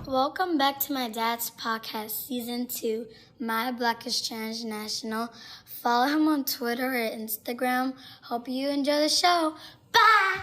Welcome back to my dad's podcast, season 2, My Black is Transnational. Follow him on Twitter or Instagram. Hope you enjoy the show. Bye!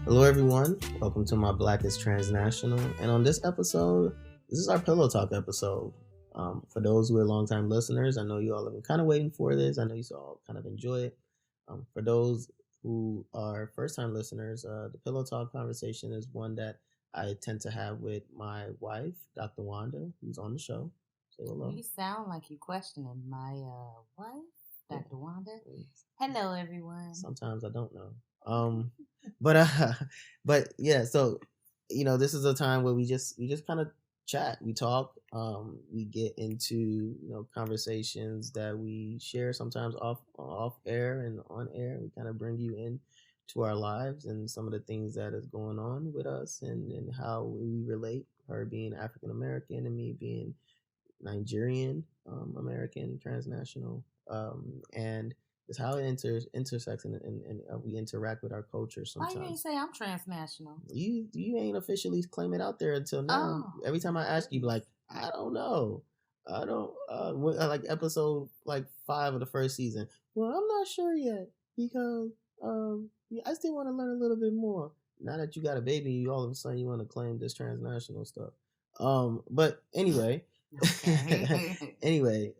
Hello everyone, welcome to My Black is Transnational, and on this episode, this is our Pillow Talk episode. For those who are longtime listeners, I know you all have been kind of waiting for this. I know you all kind of enjoy it. For those who are first-time listeners, the Pillow Talk conversation is one that I tend to have with my wife, Dr. Wanda, who's on the show. Say hello. You sound like you're questioning my wife, Dr. Wanda. Hello, everyone. Sometimes I don't know. But yeah, so this is a time where we just kind of chat, we talk, we get into conversations that we share sometimes off air and on air. We kind of bring you in to our lives and some of the things that is going on with us and how we relate, her being African American and me being Nigerian American transnational, and it's how it intersects and we interact with our culture sometimes. Why you ain't say I'm transnational? You ain't officially claim it out there until now. Oh. Every time I ask you, like, I don't know. I don't like episode 5 of the first season. Well, I'm not sure yet because I still want to learn a little bit more. Now that you got a baby, you all of a sudden you want to claim this transnational stuff. But anyway. Anyway,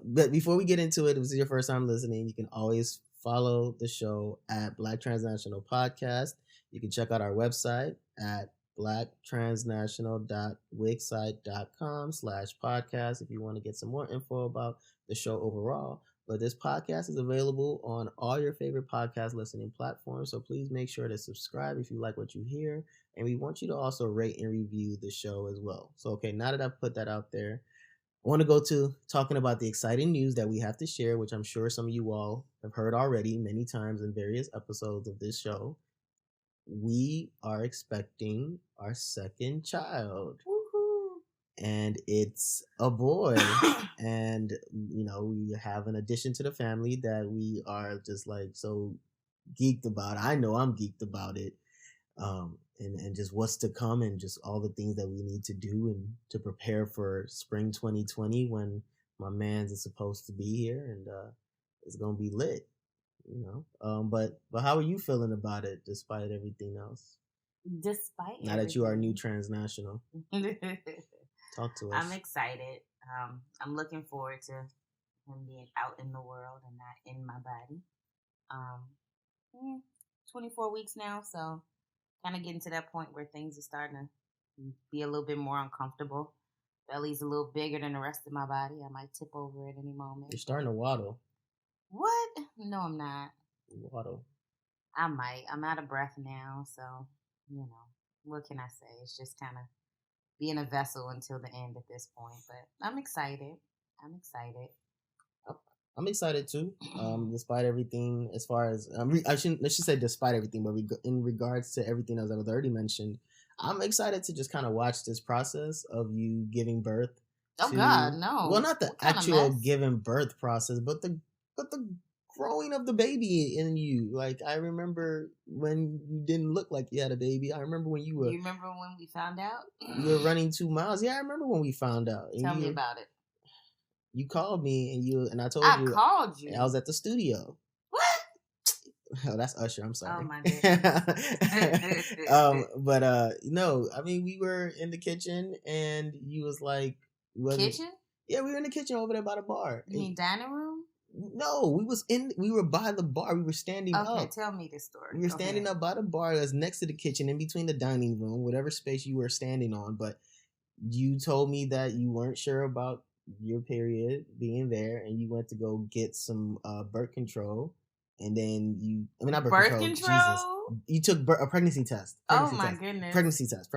but before we get into it, if this is your first time listening, you can always follow the show at Black Transnational Podcast. You can check out our website at blacktransnational.wixsite.com/podcast if you want to get some more info about the show overall. But this podcast is available on all your favorite podcast listening platforms, so please make sure to subscribe if you like what you hear. And we want you to also rate and review the show as well. So, okay, now that I've put that out there, I want to go to talking about the exciting news that we have to share, which I'm sure some of you all have heard already many times in various episodes of this show. We are expecting our second child. Woohoo! And it's a boy. And, we have an addition to the family that we are just so geeked about. I know I'm geeked about it. And just what's to come and just all the things that we need to do and to prepare for spring 2020 when my man's is supposed to be here and it's gonna be lit, But how are you feeling about it despite everything else? Despite now that you are new transnational, talk to us. I'm excited. I'm looking forward to him being out in the world and not in my body. 24 weeks now, so kind of getting to that point where things are starting to be a little bit more uncomfortable. Belly's a little bigger than the rest of my body. I might tip over at any moment. You're starting to waddle. What? No, I'm not. Waddle. I might. I'm out of breath now, so, what can I say? It's just kind of being a vessel until the end at this point. But I'm excited. I'm excited too, despite everything. As far as I should say despite everything, but in regards to everything else that was already mentioned, I'm excited to just kind of watch this process of you giving birth. Oh God, no! Well, not the actual giving birth process, but the growing of the baby in you. Like, I remember when you didn't look like you had a baby. I remember when you were. You remember when we found out? You were running 2 miles. Yeah, I remember when we found out. Tell me about it. You called me and I told you. I called you. I was at the studio. What? Oh, that's Usher. I'm sorry. Oh my goodness. But no, I mean, we were in the kitchen and you was like, kitchen? Yeah, we were in the kitchen over there by the bar. You mean dining room? No, we were by the bar. We were standing up. Okay, tell me this story. We were standing up by the bar that's next to the kitchen, in between the dining room, whatever space you were standing on. But you told me that you weren't sure about your period being there, and you went to go get some birth control, and then not birth control. Jesus, you took a pregnancy test. Goodness. Pregnancy test.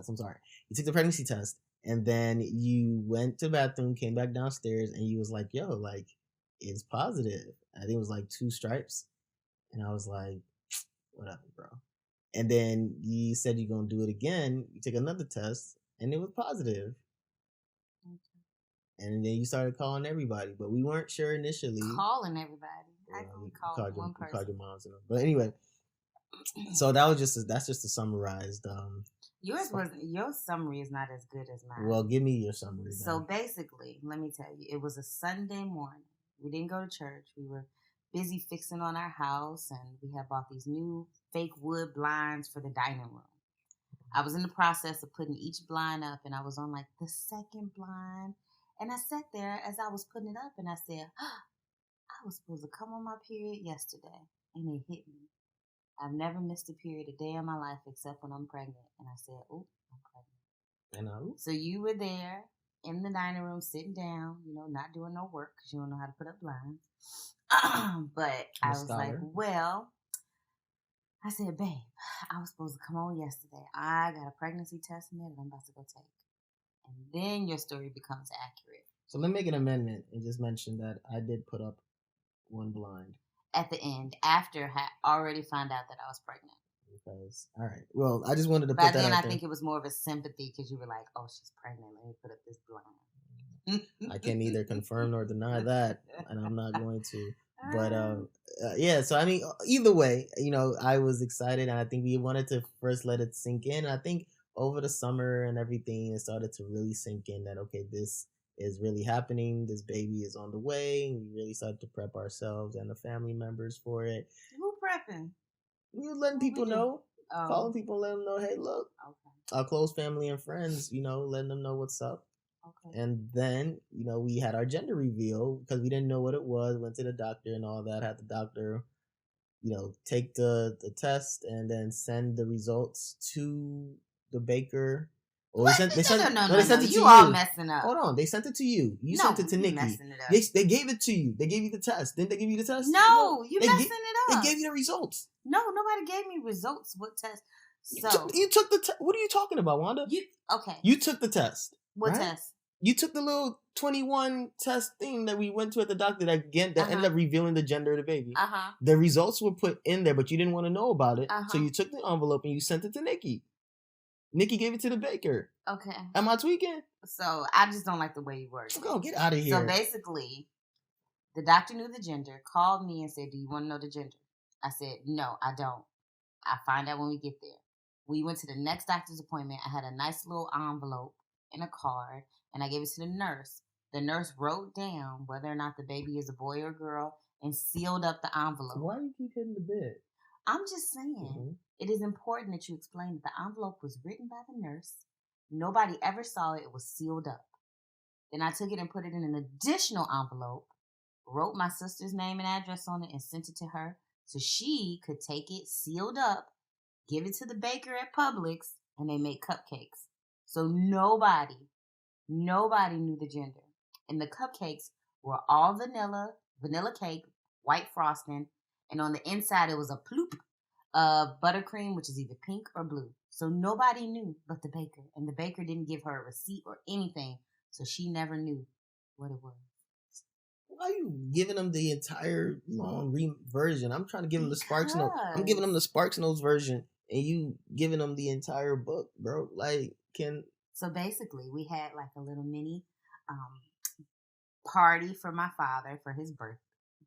I'm sorry. You took the pregnancy test, and then you went to the bathroom, came back downstairs, and you was like, "Yo, like, it's positive." I think it was like 2 stripes, and I was like, "Whatever, bro." And then you said you're gonna do it again. You take another test, and it was positive. And then you started calling everybody, but we weren't sure initially. Calling everybody. I called one person. Called your moms, but anyway. So that's just a summarized. Your summary is not as good as mine. Well, give me your summary. So basically, let me tell you, it was a Sunday morning. We didn't go to church. We were busy fixing on our house, and we had bought these new fake wood blinds for the dining room. I was in the process of putting each blind up, and I was on like the second blind. And I sat there as I was putting it up, and I said, I was supposed to come on my period yesterday, and it hit me. I've never missed a period a day in my life except when I'm pregnant. And I said, oh, I'm pregnant. So you were there in the dining room sitting down, not doing no work because you don't know how to put up blinds. But I was like, well, I said, babe, I was supposed to come on yesterday. I got a pregnancy test in there that I'm about to go take. And then your story becomes accurate. So let me make an amendment and just mention that I did put up one blind. At the end, after I already found out that I was pregnant. Because, all right. Well, I just wanted to put that out there. But then I think it was more of a sympathy because you were like, oh, she's pregnant. Let me put up this blind. I can neither confirm nor deny that, and I'm not going to. But, yeah, so, I mean, either way, I was excited, and I think we wanted to first let it sink in. And I think over the summer and everything, it started to really sink in that, okay, this is really happening. This baby is on the way. And we really started to prep ourselves and the family members for it. Who prepping? We were letting people know, calling people, letting them know, hey, look, our close family and friends, letting them know what's up. Okay. And then, we had our gender reveal because we didn't know what it was. Went to the doctor and all that. Had the doctor, take the test and then send the results to the baker. No, they sent it to you. All messing up. Hold on, they sent it to you. You sent it to Nikki. They gave it to you. They gave you the test. Didn't they give you the test? No, you messing it up. They gave you the results. No, nobody gave me results. What test? So you took the test. What are you talking about, Wanda? You took the test. What test? You took the little 21 test thing that we went to at the doctor that ended up revealing the gender of the baby. The results were put in there, but you didn't want to know about it. So you took the envelope and you sent it to Nikki. Nikki gave it to the baker. Okay. Am I tweaking? So I just don't like the way you word it. Go get out of here. So basically, the doctor knew the gender, called me and said, do you want to know the gender? I said, no, I don't. I'll find out when we get there. We went to the next doctor's appointment. I had a nice little envelope and a card, and I gave it to the nurse. The nurse wrote down whether or not the baby is a boy or girl and sealed up the envelope. Why do you keep hitting the bed? I'm just saying, it is important that you explain that the envelope was written by the nurse. Nobody ever saw it. It was sealed up. Then I took it and put it in an additional envelope, wrote my sister's name and address on it, and sent it to her so she could take it sealed up, give it to the baker at Publix, and they make cupcakes. So nobody knew the gender. And the cupcakes were all vanilla cake, white frosting, and on the inside it was a ploop of buttercream, which is either pink or blue. So nobody knew but the baker. And the baker didn't give her a receipt or anything, so she never knew what it was. Why are you giving them the entire long version? I'm trying to give them the Sparks Notes. I'm giving them the Sparks Notes version, and you giving them the entire book, bro. So basically, we had like a little mini party for my father for his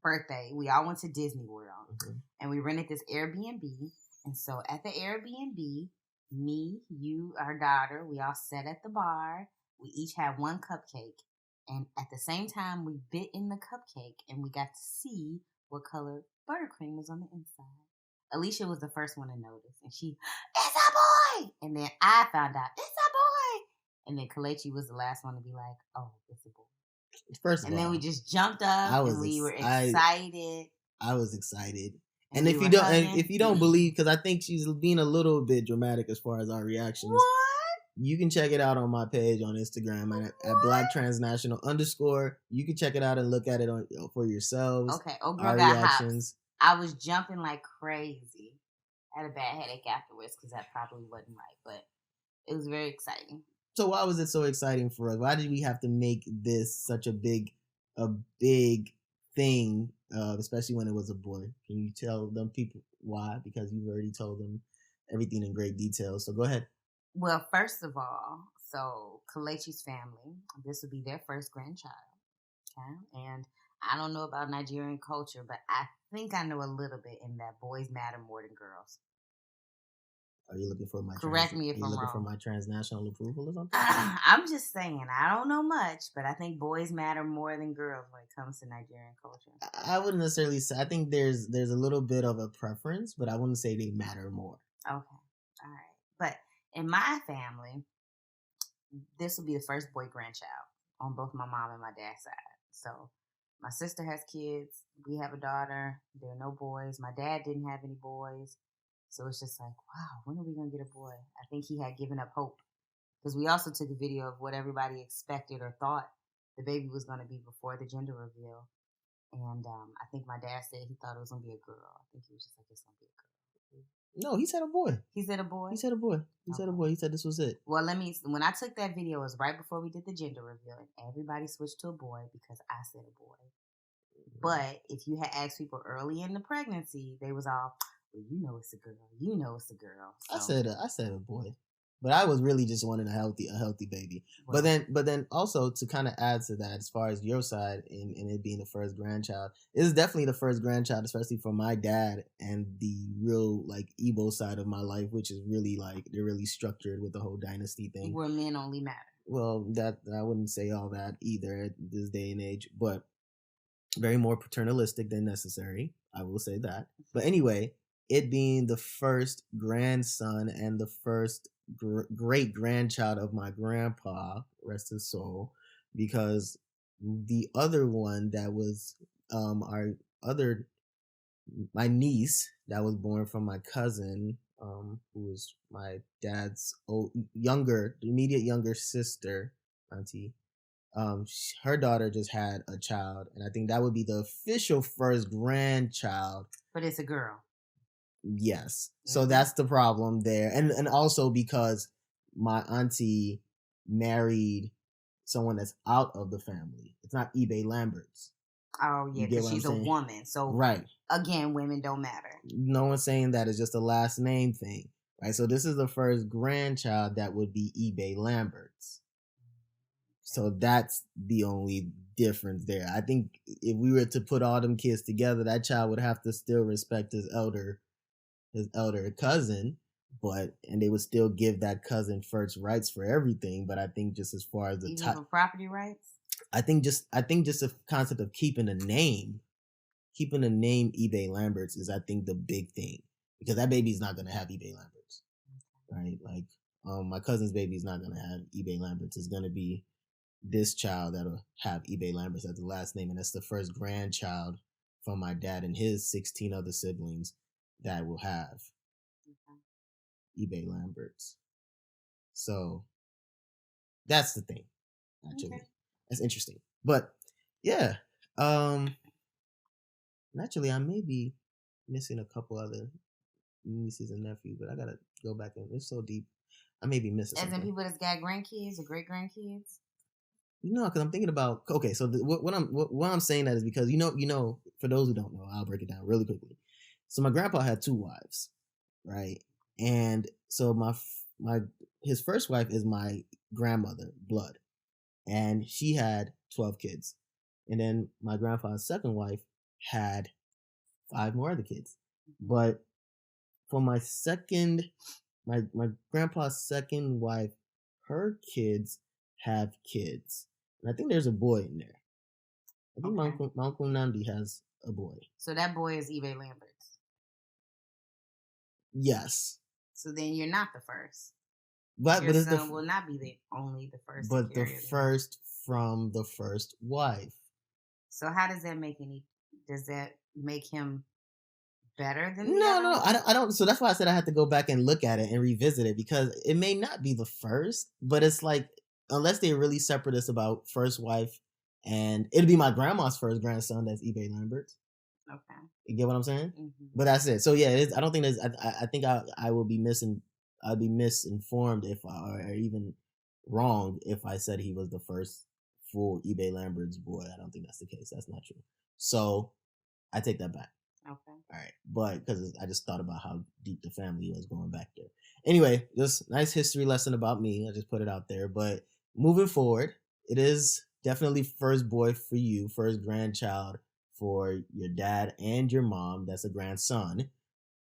birthday. We all went to Disney World, and we rented this Airbnb. And so at the Airbnb, me, you, our daughter, we all sat at the bar. We each had one cupcake. And at the same time, we bit in the cupcake, and we got to see what color buttercream was on the inside. Alicia was the first one to notice, and she, it's a boy! And then I found out, it's a boy! And then Kalechi was the last one to be like, oh, it's a boy. First of all, then we just jumped up, and we were excited. I was excited. And if you don't believe, because I think she's being a little bit dramatic as far as our reactions. What? You can check it out on my page on Instagram at blacktransnational_. You can check it out and look at it for yourselves. Okay. Oh, girl our got reactions. hops. I was jumping like crazy. I had a bad headache afterwards because that probably wasn't right, but it was very exciting. So why was it so exciting for us? Why did we have to make this such a big thing, especially when it was a boy? Can you tell them people why? Because you've already told them everything in great detail. So go ahead. Well, first of all, so Kelechi's family, this will be their first grandchild. Okay. And I don't know about Nigerian culture, but I think I know a little bit in that boys matter more than girls. Are you looking for my correct me if I'm looking wrong? for my transnational approval or something? I'm just saying, I don't know much, but I think boys matter more than girls when it comes to Nigerian culture. I wouldn't necessarily say. I think there's a little bit of a preference, but I wouldn't say they matter more. Okay, all right. But in my family, this will be the first boy grandchild on both my mom and my dad's side. So my sister has kids. We have a daughter. There are no boys. My dad didn't have any boys. So it's just like, wow, when are we going to get a boy? I think he had given up hope. Because we also took a video of what everybody expected or thought the baby was going to be before the gender reveal. And I think my dad said he thought it was going to be a girl. I think he was just like, it's going to be a girl. No, he said a boy. He said a boy? He said a boy. He said a boy. He said this was it. Well, when I took that video, it was right before we did the gender reveal, and everybody switched to a boy because I said a boy. But if you had asked people early in the pregnancy, they was all, well, you know it's a girl. You know it's a girl. So. I said a boy. But I was really just wanting a healthy baby. Well, but then also to kind of add to that, as far as your side in it being the first grandchild, it is definitely the first grandchild, especially for my dad and the real like Igbo side of my life, which is really like they're really structured with the whole dynasty thing. Where men only matter. Well, that I wouldn't say all that either at this day and age, but very more paternalistic than necessary. I will say that. But anyway, it being the first grandson and the first great grandchild of my grandpa, rest his soul, because the other one that was my niece that was born from my cousin, who was my dad's immediate younger sister, auntie. Her daughter just had a child, and I think that would be the official first grandchild. But it's a girl. Yes. Mm-hmm. So that's the problem there. And also because my auntie married someone that's out of the family. It's not Ibe-Lamberts. Oh, yeah, because she's a woman. So, right. Again, women don't matter. No one's saying that. It's just a last name thing. Right? So this is the first grandchild that would be Ibe-Lamberts. So that's the only difference there. I think if we were to put all them kids together, that child would have to still respect his elder cousin, and they would still give that cousin first rights for everything. But I think just as far as the for property rights, I think just the concept of keeping the name Ibe-Lamberts is, I think, the big thing, because that baby's not gonna have Ibe-Lamberts, right? Like, my cousin's baby is not gonna have Ibe-Lamberts. It's gonna be this child that'll have Ibe-Lamberts as the last name, and that's the first grandchild from my dad and his 16 other siblings that will have Ibe-Lamberts. So that's the thing, actually. Okay. That's interesting. But yeah, naturally I may be missing a couple other nieces and nephews, but I gotta go back and it's so deep. I may be missing. As in people that's got grandkids or great grandkids. No, because I'm thinking about, okay, so what I'm saying that is because you know, for those who don't know, I'll break it down really quickly. So my grandpa had 2 wives, right? And so his first wife is my grandmother, blood, and she had 12 kids, and then my grandpa's second wife had 5 more other kids. But for my grandpa's second wife, her kids have kids. And I think there's a boy in there. I think my uncle Nandi has a boy. So that boy is Ibe-Lamberts. Yes. So then you're not the first. But your son will not be the first. But the first from the first wife. So how does that make does that make him better than the No, other one? I don't. So that's why I said I had to go back and look at it and revisit it, because it may not be the first, but it's like, unless they're really separatist about first wife, and it'll be my grandma's first grandson. That's Ibe-Lamberts. Okay. You get what I'm saying? Mm-hmm. But that's it. So yeah, I don't think there's. I think I will be missing. I'd be misinformed if or even wrong if I said he was the first full Ibe-Lamberts boy. I don't think that's the case. That's not true. So I take that back. Okay. All right. But because I just thought about how deep the family was going back there. Anyway, just nice history lesson about me. I just put it out there. But moving forward, it is definitely first boy for you, first grandchild for your dad and your mom. That's a grandson,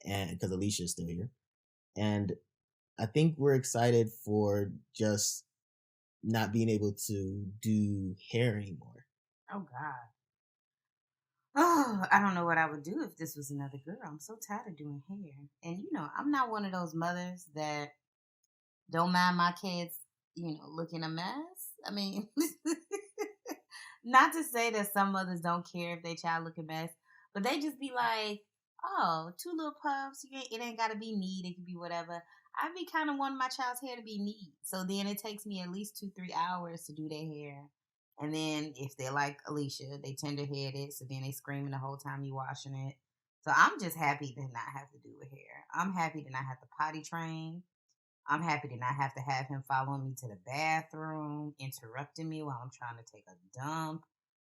and because Alicia's still here. And I think we're excited for just not being able to do hair anymore. Oh God. Oh, I don't know what I would do if this was another girl. I'm so tired of doing hair. And I'm not one of those mothers that don't mind my kids, looking a mess. I mean, not to say that some mothers don't care if their child look a mess, but they just be like, oh, 2 little puffs. It ain't got to be neat. It can be whatever. I'd be kind of wanting my child's hair to be neat. So then it takes me at least 2-3 hours to do their hair. And then if they're like Alicia, they tender-headed, so then they screaming the whole time you washing it. So I'm just happy to not have to do with hair. I'm happy to not have to potty train. I'm happy to not have to have him following me to the bathroom, interrupting me while I'm trying to take a dump.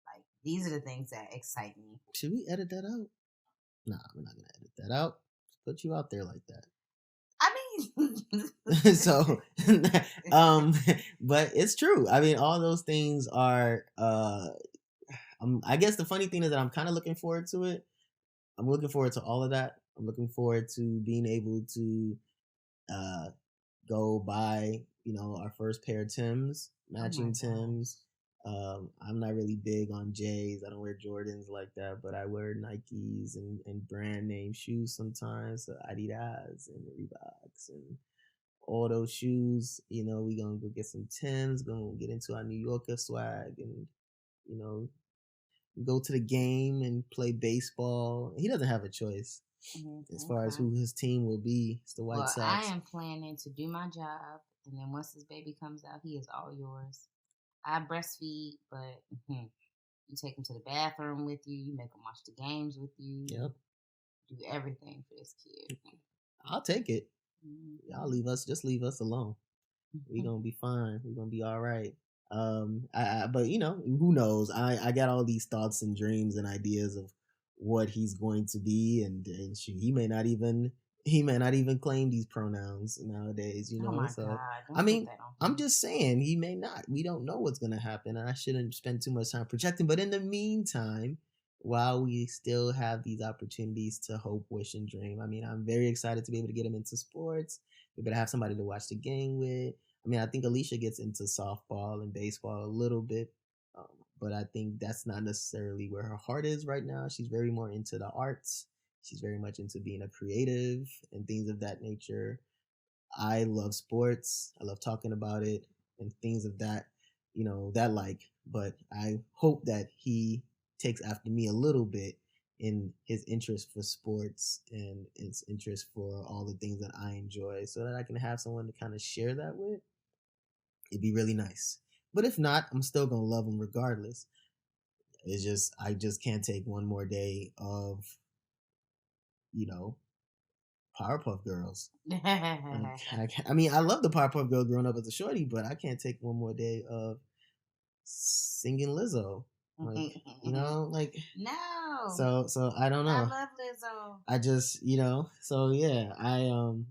Like, these are the things that excite me. Should we edit that out? Nah, we're not going to edit that out. Just put you out there like that. I mean, so, but it's true. I mean, all those things are, I guess the funny thing is that I'm kind of looking forward to it. I'm looking forward to all of that. I'm looking forward to being able to, go buy, our first pair of Timbs, matching Timbs. I'm not really big on J's. I don't wear Jordans like that, but I wear Nikes and brand name shoes sometimes, so Adidas and Reeboks and all those shoes. We gonna go get some Timbs, gonna get into our New Yorker swag, and go to the game and play baseball. He doesn't have a choice. As far as who his team will be. It's the White Sox. I am planning to do my job, and then once this baby comes out, he is all yours. I breastfeed, but you take him to the bathroom with you. You make him watch the games with you. Yep. Do everything for this kid. I'll take it. Y'all just leave us alone. We're gonna be fine. We're gonna be all right. But who knows? I got all these thoughts and dreams and ideas of what he's going to be, and he may not even claim these pronouns nowadays. Oh my God! Don't I mean, put that on him. I'm just saying he may not. We don't know what's gonna happen, and I shouldn't spend too much time projecting. But in the meantime, while we still have these opportunities to hope, wish, and dream, I mean, I'm very excited to be able to get him into sports. We're gonna have somebody to watch the game with. I mean, I think Alicia gets into softball and baseball a little bit, but I think that's not necessarily where her heart is right now. She's very more into the arts. She's very much into being a creative and things of that nature. I love sports. I love talking about it and things of that, but I hope that he takes after me a little bit in his interest for sports and his interest for all the things that I enjoy, so that I can have someone to kind of share that with. It'd be really nice. But if not, I'm still gonna love him regardless. It's just I just can't take one more day of, Powerpuff Girls. I mean, I love the Powerpuff Girls growing up as a shorty, but I can't take one more day of singing Lizzo. Like no. So I don't know. I love Lizzo. I just so yeah, I'm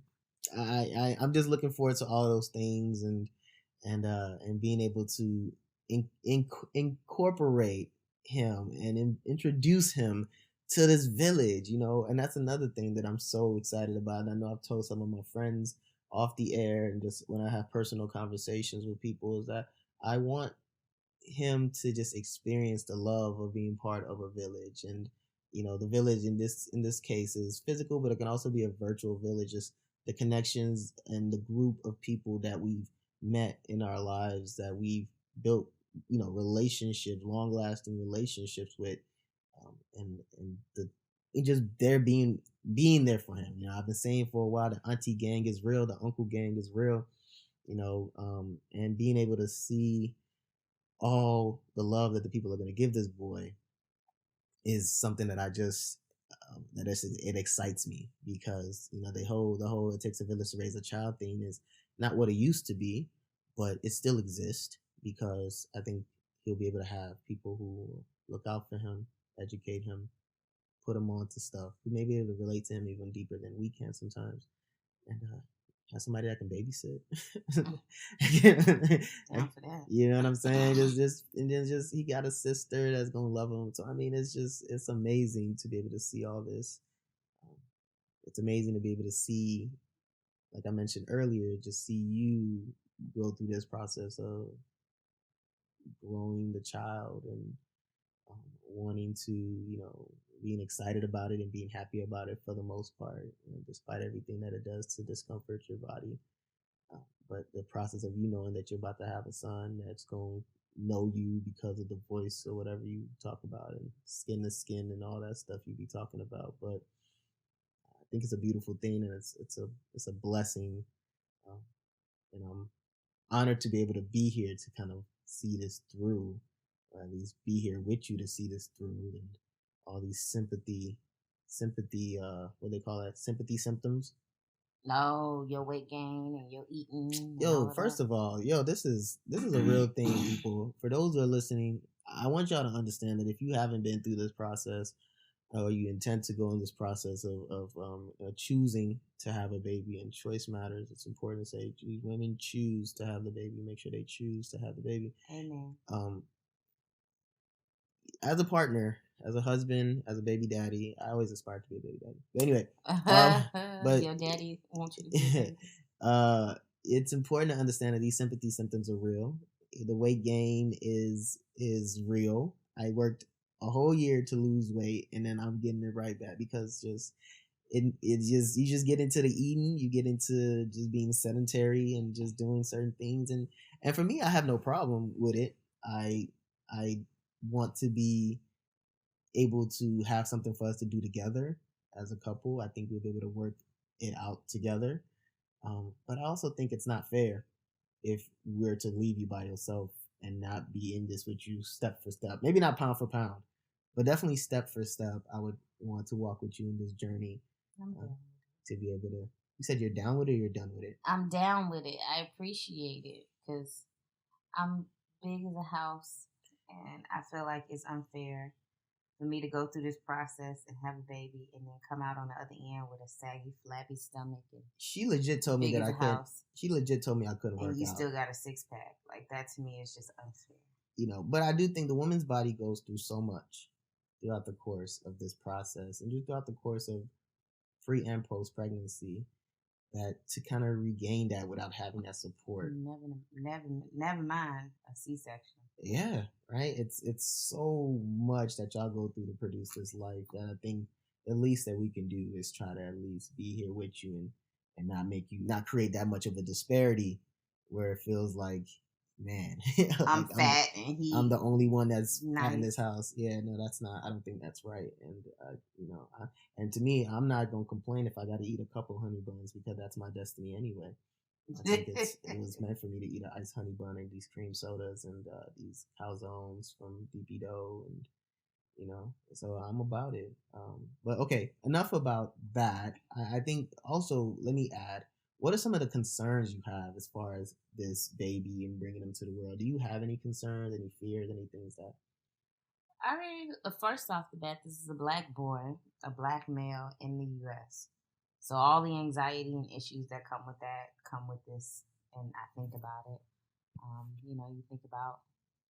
just looking forward to all those things and being able to incorporate him and introduce him to this village, and that's another thing that I'm so excited about. And I know I've told some of my friends off the air and just when I have personal conversations with people, is that I want him to just experience the love of being part of a village. And the village in this case is physical, but it can also be a virtual village. Just the connections and the group of people that we've met in our lives, that we've built relationships, long lasting relationships with, and just there being being there for him. I've been saying for a while the auntie gang is real, the uncle gang is real. And being able to see all the love that the people are going to give this boy is something that I just it excites me, because the whole it takes a village to raise a child thing is not what it used to be, but it still exists, because I think he'll be able to have people who look out for him, educate him, put him on to stuff, who may be able to relate to him even deeper than we can sometimes, and have somebody that can babysit. Down for that. You know what I'm saying? Just he got a sister that's gonna love him. So I mean, it's amazing to be able to see all this. It's amazing to be able to see, like I mentioned earlier, just see you go through this process of growing the child, and wanting to, being excited about it and being happy about it for the most part, despite everything that it does to discomfort your body. But the process of you knowing that you're about to have a son that's going to know you because of the voice or whatever you talk about, and skin to skin and all that stuff you be talking about. But I think it's a beautiful thing, and it's a blessing, and I'm honored to be able to be here to kind of see this through, or at least be here with you to see this through, and all these sympathy, what they call that, sympathy symptoms. No, your weight gain and your eating. Yo, first of all, this is a real thing, people. For those who are listening, I want y'all to understand that if you haven't been through this process, or you intend to go in this process of choosing to have a baby, and choice matters. It's important to say women choose to have the baby. Make sure they choose to have the baby. Amen. As a partner, as a husband, as a baby daddy, I always aspire to be a baby daddy. But anyway, but your daddy wants you to be a baby. It's important to understand that these sympathy symptoms are real. The weight gain is real. I worked a whole year to lose weight, and then I'm getting it right back, because you just get into the eating, you get into just being sedentary and just doing certain things, and for me, I have no problem with it. I want to be able to have something for us to do together as a couple. I think we'll be able to work it out together. But I also think it's not fair if we're to leave you by yourself and not be in this with you step for step. Maybe not pound for pound, but definitely step for step. I would want to walk with you in this journey, to be able to. You said you're down with it, or you're done with it? I'm down with it. I appreciate it, because I'm big as a house, and I feel like it's unfair for me to go through this process and have a baby and then come out on the other end with a saggy, flabby stomach. And she legit told me that I couldn't. She legit told me I couldn't work out. And you still got a 6-pack. Like, that to me is just unfair. But I do think the woman's body goes through so much throughout the course of this process, and just throughout the course of pre and post pregnancy, that to kind of regain that without having that support. Never mind a C-section. Yeah, right. It's so much that y'all go through to produce this life, that I think the least that we can do is try to at least be here with you, and not create that much of a disparity where it feels like, man, I'm fat and I'm the only one that's fat in this house. Yeah, no, that's not. I don't think that's right. And and to me, I'm not gonna complain if I got to eat a couple honey buns, because that's my destiny anyway. I think it was meant for me to eat an iced honey bun and these cream sodas and these calzones from DP Dough, and so I'm about it. But okay, enough about that. I think also, let me add, what are some of the concerns you have as far as this baby and bringing him to the world? Do you have any concerns, any fears, any things that? I mean, first off the bat, this is a black boy, a black male in the U.S. So all the anxiety and issues that come with that come with this, and I think about it. You think about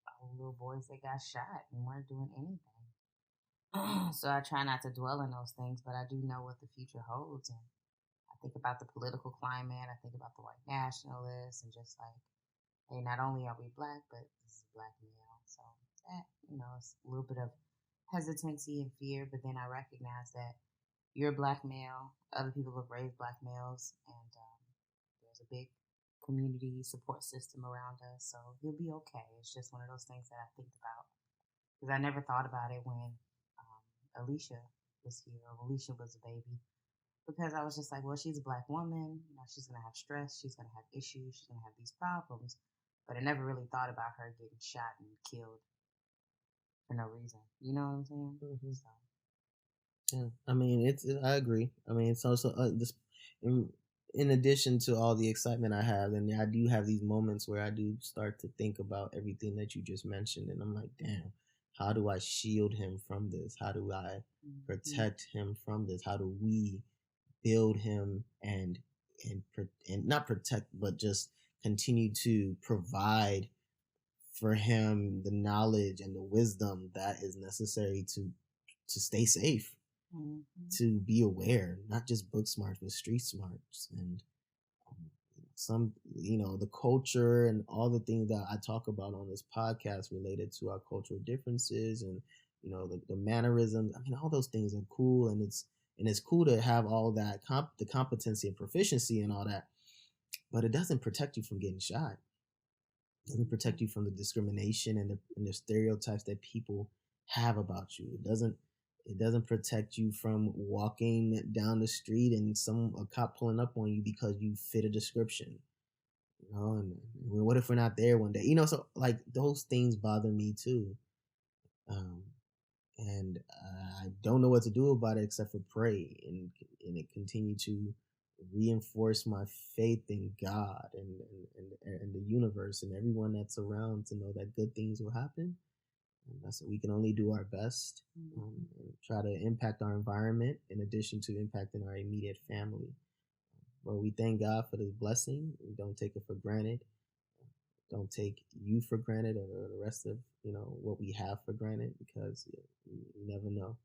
all the little boys that got shot and weren't doing anything. So I try not to dwell on those things, but I do know what the future holds. And I think about the political climate. I think about the white nationalists, and just like, hey, not only are we black, but this is black male. So that, it's a little bit of hesitancy and fear, but then I recognize that you're a black male, other people have raised black males, and there's a big community support system around us, so you'll be okay. It's just one of those things that I think about, because I never thought about it when Alicia was here, or Alicia was a baby. because I was just like, well, she's a Black woman. You know, she's going to have stress. She's going to have issues. She's going to have these problems. But I never really thought about her getting shot and killed for no reason. You know what I'm saying? Mm-hmm. So. Yeah, I mean, I agree. I mean, it's also this. In addition to all the excitement I have, and I do have these moments where I do start to think about everything that you just mentioned, and I'm like, damn, how do I shield him from this? How do I protect him from this? How do we build him and not protect, but just continue to provide for him the knowledge and the wisdom that is necessary to stay safe, to be aware, not just book smarts, but street smarts, and some, the culture and all the things that I talk about on this podcast related to our cultural differences and, the mannerisms. I mean, all those things are cool, and it's cool to have all that, the competency and proficiency and all that, but it doesn't protect you from getting shot. It doesn't protect you from the discrimination and the stereotypes that people have about you. It doesn't protect you from walking down the street and a cop pulling up on you because you fit a description. And what if we're not there one day? So like those things bother me too. And I don't know what to do about it except for pray and continue to reinforce my faith in God and the universe and everyone that's around to know that good things will happen. And that's what we can only do our best, and try to impact our environment in addition to impacting our immediate family. But we thank God for this blessing. We don't take it for granted. Don't take you for granted or the rest of, what we have for granted, because you never know,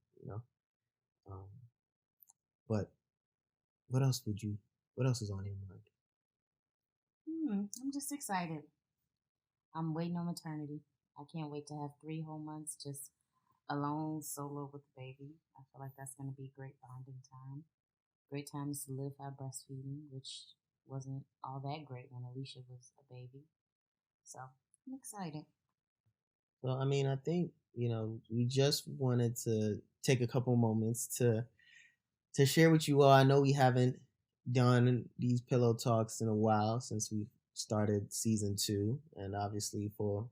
But what else is on your mind? I'm just excited. I'm waiting on maternity. I can't wait to have 3 whole months just alone, solo with the baby. I feel like that's going to be a great bonding time. Great time to solidify breastfeeding, which wasn't all that great when Alicia was a baby. So I'm excited. So, I mean, I think, we just wanted to take a couple moments to share with you all. I know we haven't done these pillow talks in a while since we started season 2, and obviously for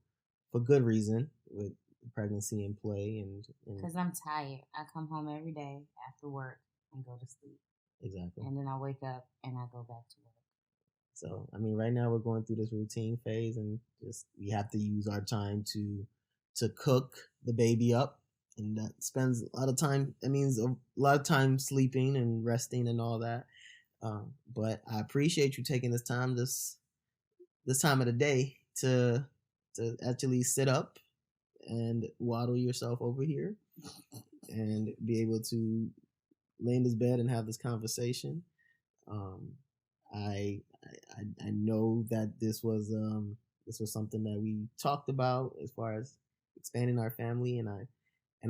good reason, with pregnancy in play, and because I'm tired. I come home every day after work and go to sleep. Exactly. And then I wake up and I go back to work. So, I mean, right now we're going through this routine phase, and we have to use our time to cook the baby up, and that spends a lot of time. That means a lot of time sleeping and resting and all that. But I appreciate you taking this time this time of the day to actually sit up and waddle yourself over here and be able to lay in this bed and have this conversation. I know that this was something that we talked about as far as expanding our family, and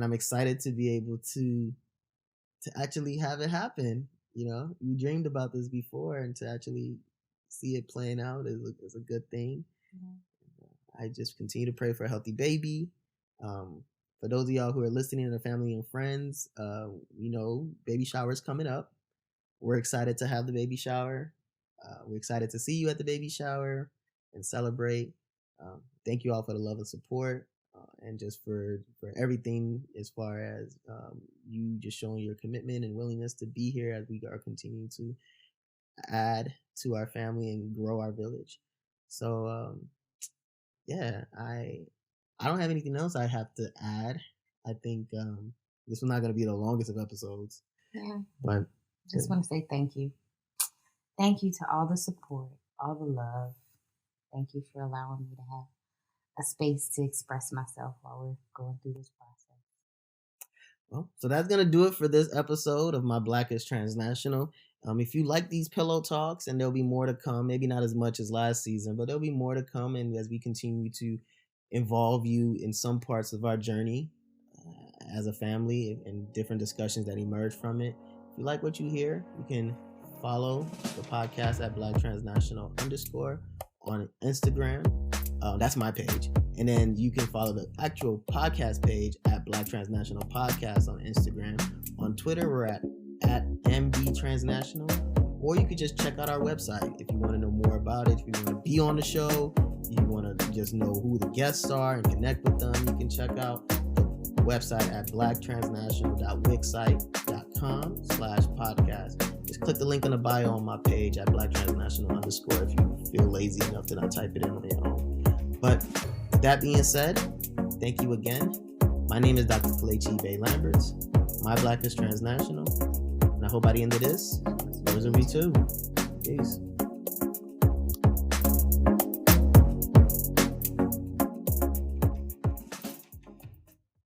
I'm excited to be able to actually have it happen. You dreamed about this before, and to actually see it playing out is a good thing. Mm-hmm. I just continue to pray for a healthy baby. For those of y'all who are listening and their family and friends, baby shower's coming up. We're excited to have the baby shower. We're excited to see you at the baby shower and celebrate. Thank you all for the love and support, and just for everything as far as you just showing your commitment and willingness to be here as we are continuing to add to our family and grow our village. So, I don't have anything else I have to add. I think this was not going to be the longest of episodes. Yeah. But just want to say thank you. Thank you to all the support, all the love. Thank you for allowing me to have a space to express myself while we're going through this process. Well, so that's going to do it for this episode of My Black is Transnational. If you like these pillow talks, and there'll be more to come, maybe not as much as last season, but there'll be more to come, and as we continue to involve you in some parts of our journey as a family and different discussions that emerge from it. If you like what you hear, you can follow the podcast at BlackTransnational _ on Instagram. That's my page. And then you can follow the actual podcast page at Black Transnational Podcast on Instagram. On Twitter, we're at at MB Transnational, or you could just check out our website if you want to know more about it. If you want to be on the show, you want to just know who the guests are and connect with them, you can check out the website at blacktransnational.wixsite.com/podcast. Just click the link in the bio on my page at blacktransnational_ if you feel lazy enough to not type it in on your own. But with that being said, thank you again. My name is Dr. Kelechi Ibe-Lamberts. My Black is Transnational. And I hope by the end of this, yours will be too. Peace.